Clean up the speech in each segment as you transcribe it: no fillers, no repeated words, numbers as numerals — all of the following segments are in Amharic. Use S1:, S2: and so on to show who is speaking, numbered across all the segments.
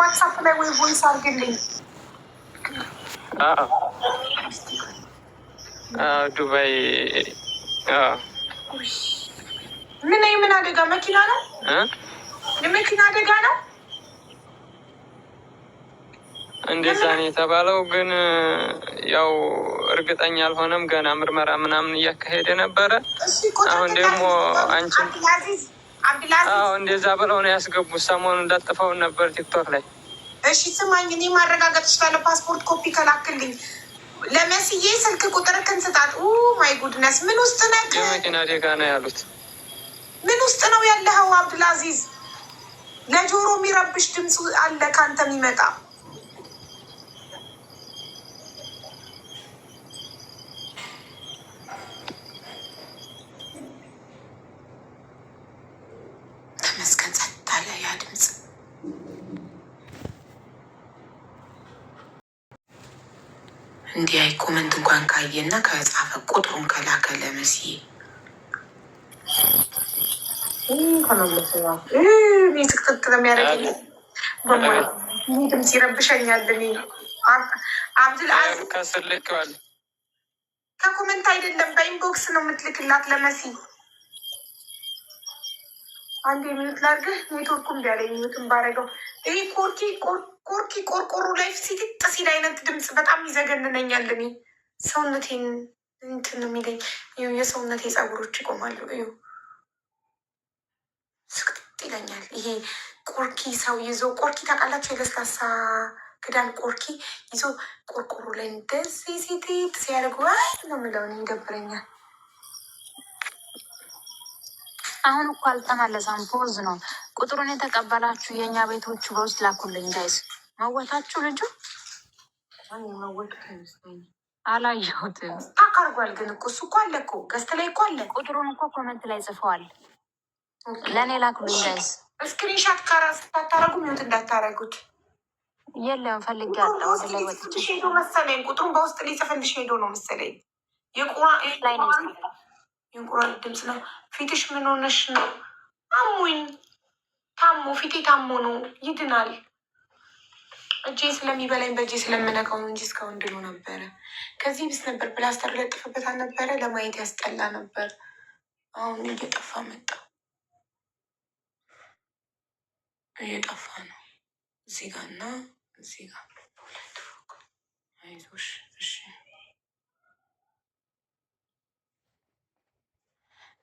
S1: ዋትሳፕ ላይ ወይ ቮይስ አድርግልኝ።
S2: ዱባይ
S1: ምን አደጋ? መኪና ነው? የመኪና አደጋ ነው
S2: እንደዛ ነው የተባለው። ግን ያው እርግጠኛ አልሆነም። ገና ምርመራ ምናምን እያካሄደ ነበረ። አሁን ደግሞ አንቺን እንደዛ ብለው ነው ያስገቡት። ሰሞኑን እንዳጥፈውን ነበር ቲክቶክ ላይ።
S1: እሺ ስማኝ፣ እኔ ማረጋገጥ እችላለሁ። ፓስፖርት ኮፒ ከላክልኝ ለመስዬ ስልክ ቁጥር ክንስጣት። ማይ ጉድነስ፣ ምን ውስጥ ነህ?
S2: የመኪና አደጋ ነው ያሉት።
S1: ምን ውስጥ ነው ያለኸው አብዱልአዚዝ? ለጆሮ የሚረብሽ ድምፅ አለ ከአንተ የሚመጣ። ተመስገን ጸጥ አለ ያ ድምፅ። እንዲህ አይ ኮመንት እንኳን ካየና ከጻፈ ቁጥሩን ከላከ ለመስዬ ትክትክ ለሚያደርግ ድምፅ ይረብሸኛል። አብዱልአዚዝ
S2: ከስር ልኬዋል።
S1: ከኮመንት አይደለም በኢንቦክስ ነው የምትልክላት ለመሲ። አንድ ሚኒት ላድርግህ። ኔትወርኩ እምቢ አለኝ። ሚኒቱን ባረገው ይሄ ቆርኪ ቆርቆሮ ላይ ሲጥጥ ሲል አይነት ድምፅ በጣም ይዘገንነኛል። እኔ ሰውነቴን እንትን ነው የሚለኝ። የሰውነቴ ፀጉሮች ይቆማሉ። ስክት ይለኛል። ይሄ ቆርኪ ሰው ይዞ ቆርኪ ታውቃላችሁ? የለስላሳ ክዳን ቆርኪ ይዞ ቆርቆሮ ላይ እንደዚህ ሲጢጥ ሲያደርጉ ነው የምለውን ይደብረኛል።
S3: አሁን እኮ አልተመለሰም። ፖዝ ነው። ቁጥሩን የተቀበላችሁ የእኛ ቤቶቹ በውስጥ ላኩልኝ ጋይስ። መወታችሁ ልጁ
S1: መወጡት አይመስለኝም።
S3: አላየሁትም።
S1: ታካርጓል ግን እኮ እሱ እኮ አለ እኮ ገዝት ላይ እኮ አለ።
S3: ቁጥሩን እኮ ኮመንት ላይ ጽፈዋል። ለእኔ ላኩልኝ ጋይስ።
S1: ስክሪንሻት ካራስ ታታረጉ ሚዩት እንዳታረጉት።
S3: የለም ፈልጌ አጣ ወደ ላይ ወጥቼ
S1: ሄዶ መሰለኝ። ቁጥሩን በውስጥ ሊጽፍልሽ ሄዶ ነው መሰለኝ።
S3: ላይ ነው
S1: የእንቁራሪት ድምፅ ነው። ፊትሽ ምን ሆነሽ ነው? አሞኝ ታሞ ፊቴ ታሞ ነው። ይድናል። እጄ ስለሚበላኝ በእጄ ስለምነካው ነው እንጂ እስካሁን ድኖ ነበረ። ከዚህ ብስ ነበር ፕላስተር ለጥፍበት አልነበረ? ለማየት ያስጠላ ነበር። አሁን እየጠፋ መጣ። እየጠፋ ነው። እዚህ ጋር እና እዚህ ጋር አይዞሽ እሺ።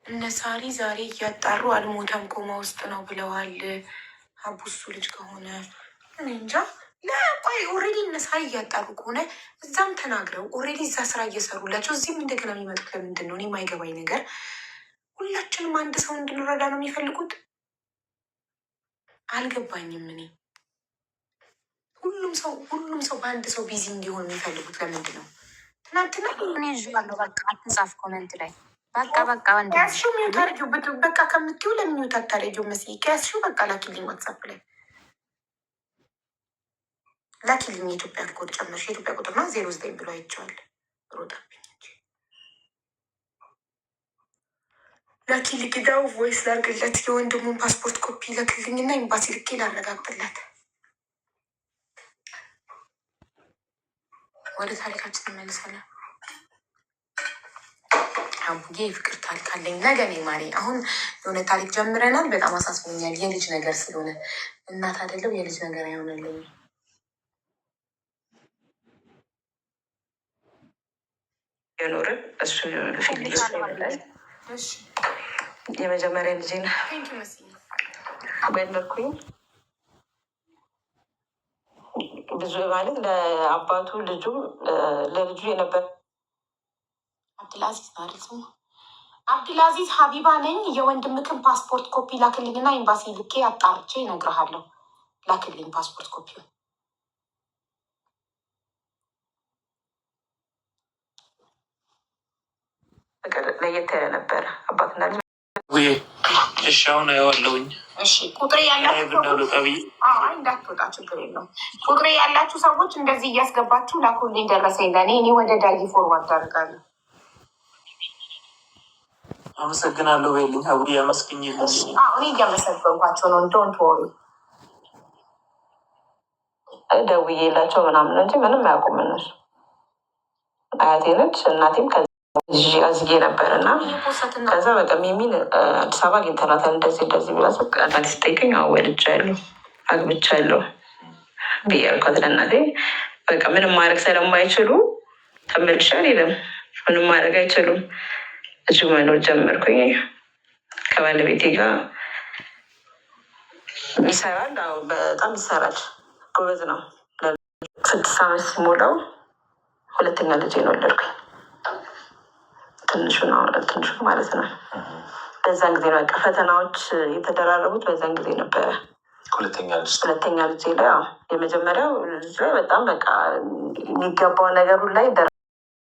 S1: እነ ሳሪ ዛሬ እያጣሩ አልሞተም ኮማ ውስጥ ነው ብለዋል። አቡሱ ልጅ ከሆነ እኔ እንጃ። ለቆይ ኦልሬዲ እነ ሳሪ እያጣሩ ከሆነ እዛም ተናግረው ኦልሬዲ እዛ ስራ እየሰሩላቸው እዚህም እንደገና የሚመጡት ለምንድን ነው? እኔ የማይገባኝ ነገር ሁላችንም አንድ ሰው እንድንረዳ ነው የሚፈልጉት። አልገባኝም። እኔ ሁሉም ሰው በአንድ ሰው ቢዚ እንዲሆን የሚፈልጉት ለምንድን ነው? ትናንትና
S3: ያለው በቃ አትጻፍ ኮመንት ላይ በቃ ወንድ
S1: ከያዝሽው ሚዩት አድርጊው። በቃ ከምትይው ለሚዩት አታደርጊው መስዬ። ከያዝሽው በቃ ላኪልኝ፣ ዋትሳፕ ላይ ላኪልኝ። የኢትዮጵያ ኮድ ጨመርሽ። የኢትዮጵያ ቁጥር ነው 09 ብሎ አይቼዋል። ሮጣብኝ እንጂ ላኪልኝ። ግዳው ቮይስ ላርግለት። የወንድሙን ፓስፖርት ኮፒ ላክልኝና ኤምባሲ ልኬ ላረጋግጥለት። ወደ ታሪካችን እንመልሳለን። አቡዬ የፍቅር ታሪክ አለኝ ነገ ነው ማሪ። አሁን የሆነ ታሪክ ጀምረናል። በጣም አሳስቦኛል። የልጅ ነገር ስለሆነ እናት አይደለው የልጅ ነገር አይሆንልኝ። የኖርን እሱ የመጀመሪያ ልጅ ወለድኩኝ። ብዙ ማለት ለአባቱ ልጁም ለልጁ የነበር አብዱልአዚዝ ማለት ነው። አብዱልአዚዝ ሀቢባ ነኝ። የወንድምክን ፓስፖርት ኮፒ ላክልኝና ኤምባሲ ልኬ አጣርቼ እነግርሃለሁ። ላክልኝ ፓስፖርት ኮፒ። ለየት ያለ ነበረ አባትና ልጅ።
S2: እሺ አሁን አየዋለሁኝ።
S1: እሺ ቁጥሬ ያላችሁ እንዳትወጣ ችግር የለውም። ቁጥሬ ያላችሁ ሰዎች እንደዚህ እያስገባችሁ ላኩልኝ። ደረሰኝ ለእኔ እኔ ወደ ዳጊ ፎርዋርድ አደርጋለሁ።
S2: አመሰግናለሁ በይልኝ። አቡዬ አመስግኝልኝ።
S1: እኔ እያመሰገንኳቸው ነው። ዶንት ወሪ ደውዬላቸው ምናምን እንጂ ምንም አያውቁም እነሱ። አያቴ ነች እናቴም አዝጌ ነበር እና ከዛ በቃ ሚሚን አዲስ አበባ አግኝተናታል እንደዚህ እንደዚህ ብላ እናቴ ስጠይቀኝ ወልጃለሁ አግብቻለሁ ብዬ አልኳት ለእናቴ። በቃ ምንም ማድረግ ስለማይችሉ ተመልሼ አልሄድም። ምንም ማድረግ አይችሉም። እዚሁ መኖር ጀመርኩኝ ከባለቤቴ ጋር። ይሰራል፣ በጣም ይሰራል፣ ጎበዝ ነው። 6 ዓመት ሲሞላው ሁለተኛ ልጄን ወለድኩኝ። ትንሹ ማለት ነው። በዛን ጊዜ በቃ ፈተናዎች የተደራረቡት በዛን ጊዜ ነበረ። ሁለተኛ ልጄ ላይ የመጀመሪያው ልጅ ላይ በጣም በቃ የሚገባው ነገሩ ላይ